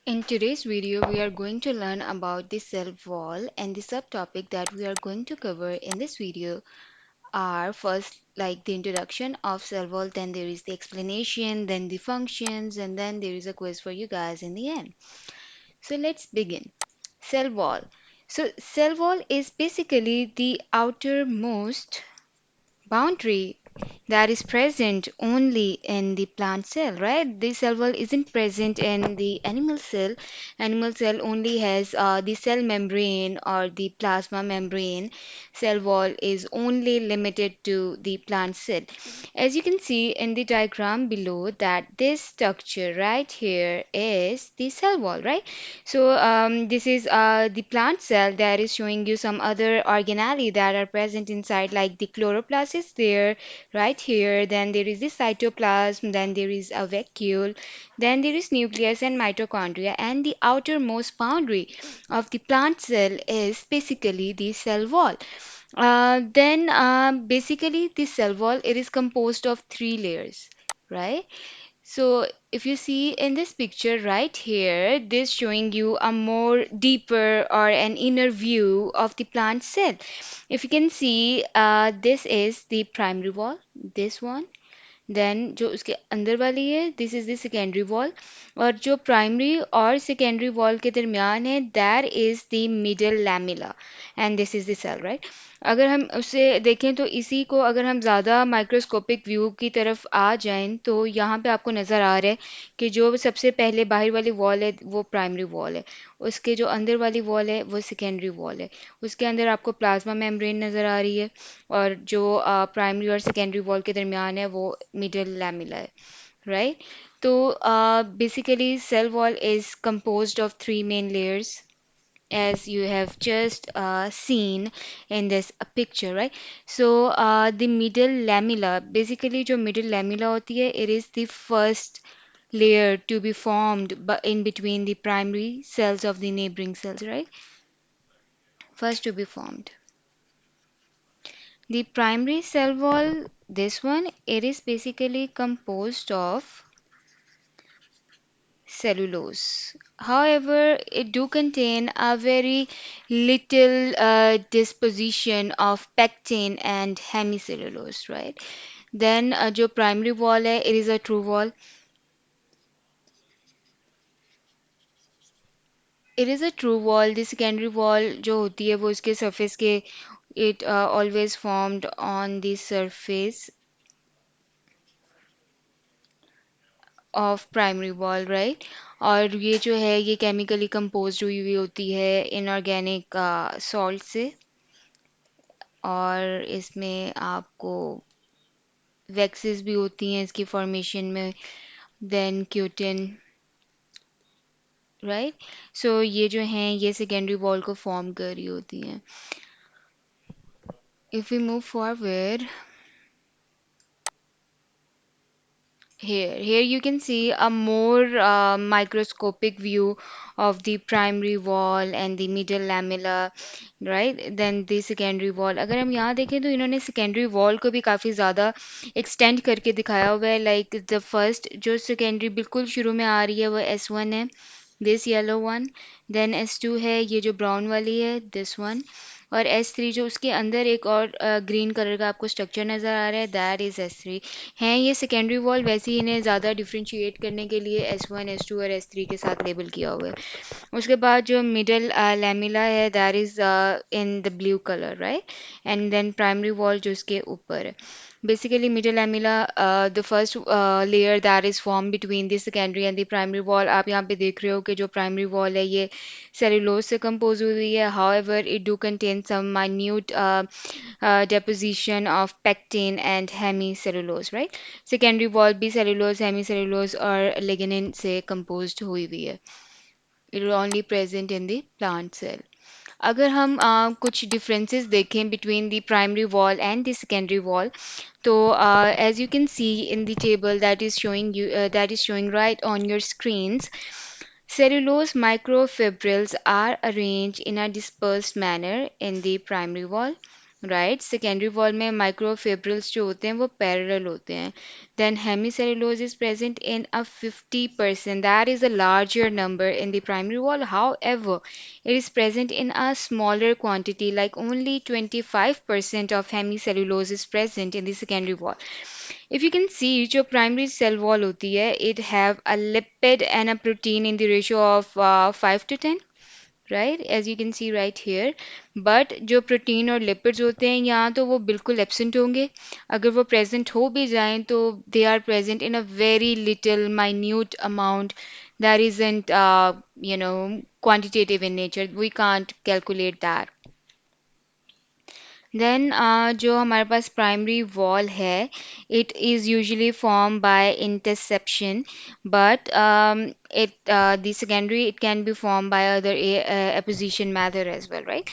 In today's video, we are going to learn about the cell wall, and the subtopic that we are going to cover in this video are first like the introduction of cell wall, then there is the explanation, then the functions, and then there is a quiz for you guys in the end. So let's begin. Cell wall. So cell wall is basically the outermost boundary that is present only in the plant cell, right? The cell wall isn't present in the animal cell. Animal cell only has the cell membrane or the plasma membrane. Cell wall is only limited to the plant cell. As you can see in the diagram below, that this structure right here is the cell wall, right? So this is the plant cell that is showing you some other organelle that are present inside, like the chloroplast is there right here. Then there is the cytoplasm. Then there is a vacuole. Then there is nucleus and mitochondria. And the outermost boundary of the plant cell is basically the cell wall. Then basically the cell wall, it is composed of three layers, right? So if you see in this picture right here, this showing you a more deeper or an inner view of the plant cell. If you can see, this is the primary wall, this one. Then जो उसके अंदर वाली है this is the secondary wall और जो primary और secondary wall के दरमियान है that is the middle lamella and this is the cell right अगर हम उसे देखें तो इसी को अगर हम ज़्यादा माइक्रोस्कोपिक व्यू की तरफ आ जाएं तो यहाँ पे आपको नज़र आ रहा है कि जो सबसे पहले बाहर वाली वॉल है वो प्राइमरी वॉल है उसके जो अंदर वाली वॉल है वो सेकेंडरी वॉल है उसके अंदर आपको प्लाज्मा मेम्ब्रेन नज़र आ रही है और जो प्राइमरी और सेकेंडरी वॉल के दरमियान है वो मिडल लैमिला है राइट तो basically cell wall is composed of three main layers as you have just seen in this picture, right? So the middle lamella, basically जो middle lamella होती है, it is the first layer to be formed in between the primary cells of the neighboring cells, right? First to be formed. The primary cell wall, this one, it is basically composed of cellulose. However, it do contain a very little disposition of pectin and hemicellulose, right? Then जो primary wall है, it is a true wall. It is a true wall. The secondary wall जो होती है वो इसके surface के it always formed on the surface of primary wall right और ये जो है ये केमिकली कंपोज्ड हुई हुई होती है इनऑर्गेनिक सॉल्ट से और इसमें आपको वैक्सेस भी होती हैं इसकी फॉर्मेशन में देन क्यूटिन राइट सो ये जो हैं ये सेकेंडरी वॉल को फॉर्म कर रही होती हैं if we move forward here you can see a more microscopic view of the primary wall and the middle lamella right then the secondary wall अगर हम यहाँ देखें तो इन्होंने secondary wall को भी काफ़ी ज़्यादा extend करके दिखाया हुआ है like the first जो secondary बिल्कुल शुरू में आ रही है वो S1 है this yellow one then S2 है ये जो brown वाली है this one और S3 जो उसके अंदर एक और ग्रीन कलर का आपको स्ट्रक्चर नज़र आ रहा है दैट इज़ S3 हैं ये सेकेंडरी वॉल वैसे ही इन्हें ज़्यादा डिफ्रेंशिएट करने के लिए S1 S2 और S3 के साथ लेबल किया हुआ है उसके बाद जो मिडल लैमिला है that is in the blue colour right and then primary wall जो इसके ऊपर है basically middle lamella the first layer that is formed between the secondary and the primary wall आप यहाँ पे देख रहे हो कि जो primary wall है ये cellulose से compose हुई है however it do contain some minute deposition of pectin and hemicellulose right secondary wall भी cellulose hemicellulose और lignin से composed हुई हुई है it is only present in the plant cell अगर हम कुछ differences देखें between the primary wall and the secondary wall so as you can see in the table that is showing you that is showing right on your screens cellulose microfibrils are arranged in a dispersed manner in the primary wall right. Secondary wall में microfibrils जो होते हैं वो parallel होते हैं. Then hemicellulose is present in a 50%, that is a larger number in the primary wall. However it is present in a smaller quantity, like only 25% of hemicellulose is present in the secondary wall. If you can see, जो primary cell wall होती है, it have a lipid and a protein in the ratio of 5 to 10, right, as you can see right here. But जो protein और lipids होते हैं यहाँ तो वो बिल्कुल एब्सेंट होंगे. अगर वो प्रेजेंट हो भी जाएं तो they are present in a very little minute amount that isn't you know quantitative in nature. We can't calculate that. Then जो हमारे पास primary wall है, it is usually formed by interception, but the secondary it can be formed by other apposition method as well, right?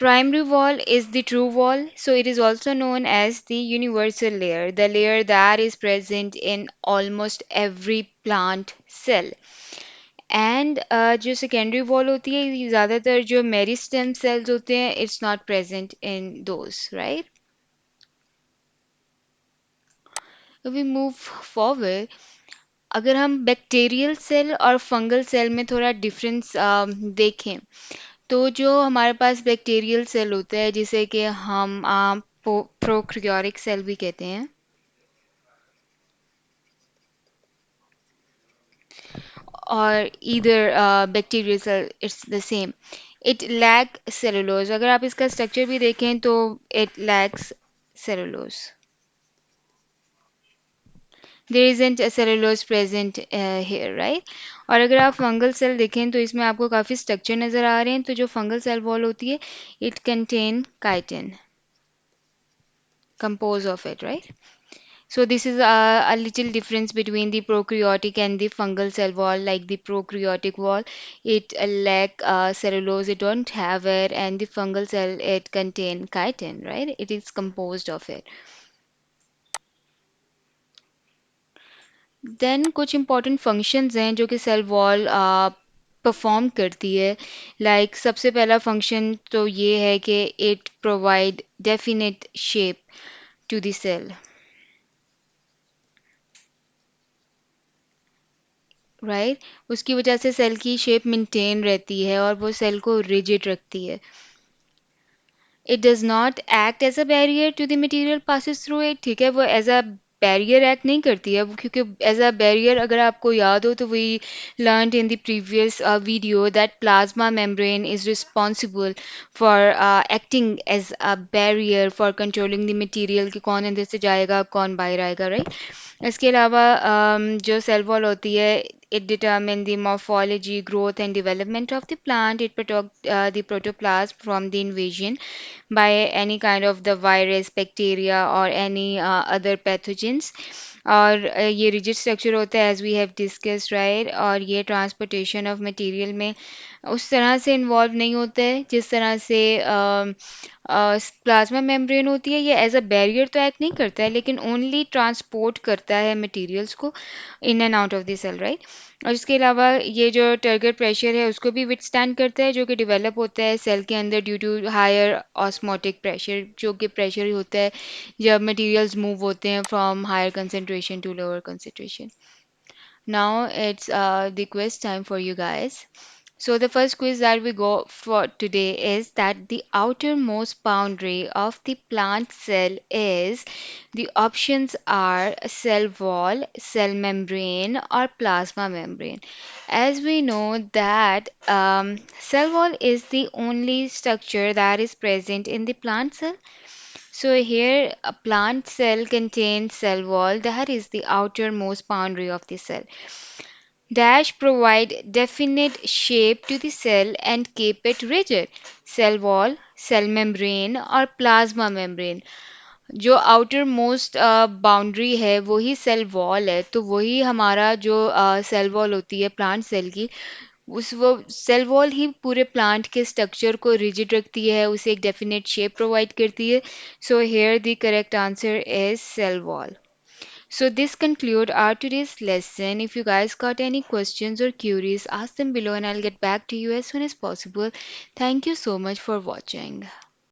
Primary wall is the true wall, so it is also known as the universal layer, the layer that is present in almost every plant cell. And जो secondary wall होती है ये ज़्यादातर जो meristem cells होते हैं it's not present in those, right. We move forward. अगर हम बैक्टीरियल सेल और फंगल सेल में थोड़ा डिफरेंस देखें तो जो हमारे पास बैक्टीरियल सेल होता है जिसे कि हम प्रोक्रियोटिक सेल भी कहते हैं, or either bacterial cell, it's the same. It lack cellulose. अगर आप इसका स्ट्रक्चर भी देखें तो it lacks cellulose. There isn't a cellulose present here, right? और अगर आप फंगल सेल देखें तो इसमें आपको काफ़ी स्ट्रक्चर नज़र आ रहे हैं. तो जो फंगल सेल वॉल होती है it contain chitin, compose of it, right? So this is a little difference between the prokaryotic and the fungal cell wall. Like the prokaryotic wall, it lack cellulose, it don't have it, and the fungal cell it contain chitin, right? It is composed of it. Then कुछ important functions हैं जो कि cell wall perform करती है. Like सबसे पहला function तो ये है कि it provide definite shape to the cell, right. उसकी वजह से सेल की शेप मेंटेन रहती है और वो सेल को रिजिड रखती है. It does not act as a barrier to the material passes through it. ठीक है, वो एज अ बैरियर एक्ट नहीं करती है क्योंकि एज अ बैरियर अगर आपको याद हो तो we learn in the previous video that plasma membrane is responsible for acting as a barrier for controlling the material कि कौन अंदर से जाएगा कौन बाहर आएगा, राइट. इसके अलावा जो सेल वॉल होती है it determine the morphology, growth and development of the plant. It protect the protoplasm from the invasion by any kind of the virus, bacteria or any other pathogens. और ये rigid structure होता है as we have discussed, right. और ये transportation of material में उस तरह से इन्वॉल्व नहीं होता है जिस तरह से प्लाज्मा मेम्ब्रेन होती है. ये एज अ बैरियर तो एक्ट नहीं करता है लेकिन ओनली ट्रांसपोर्ट करता है मटेरियल्स को in and out of the cell, right. और इसके अलावा ये जो टारगेट प्रेशर है उसको भी विथस्टैंड करता है जो कि डेवलप होता है सेल के अंदर due to higher osmotic pressure, जो कि प्रेशर होता है जब मटेरियल्स मूव होते हैं from higher concentration to lower concentration. Now it's the quiz time for you guys. So the first quiz that we go for today is that the outermost boundary of the plant cell is, the options are cell wall, cell membrane or plasma membrane. As we know that cell wall is the only structure that is present in the plant cell. So here a plant cell contains cell wall, that is the outermost boundary of the cell. Dash provide definite shape to the cell and keep it rigid. Cell wall, cell membrane और plasma membrane. जो outer most boundary है वही cell wall है. तो वही हमारा जो cell wall होती है प्लांट सेल की, उस वो सेल वॉल ही पूरे प्लांट के स्ट्रक्चर को रिजिड रखती है, उसे एक डेफिनेट शेप प्रोवाइड करती है. So here the correct answer is cell wall. So this conclude our today's lesson. If you guys got any questions or queries, ask them below and I'll get back to you as soon as possible. Thank you so much for watching.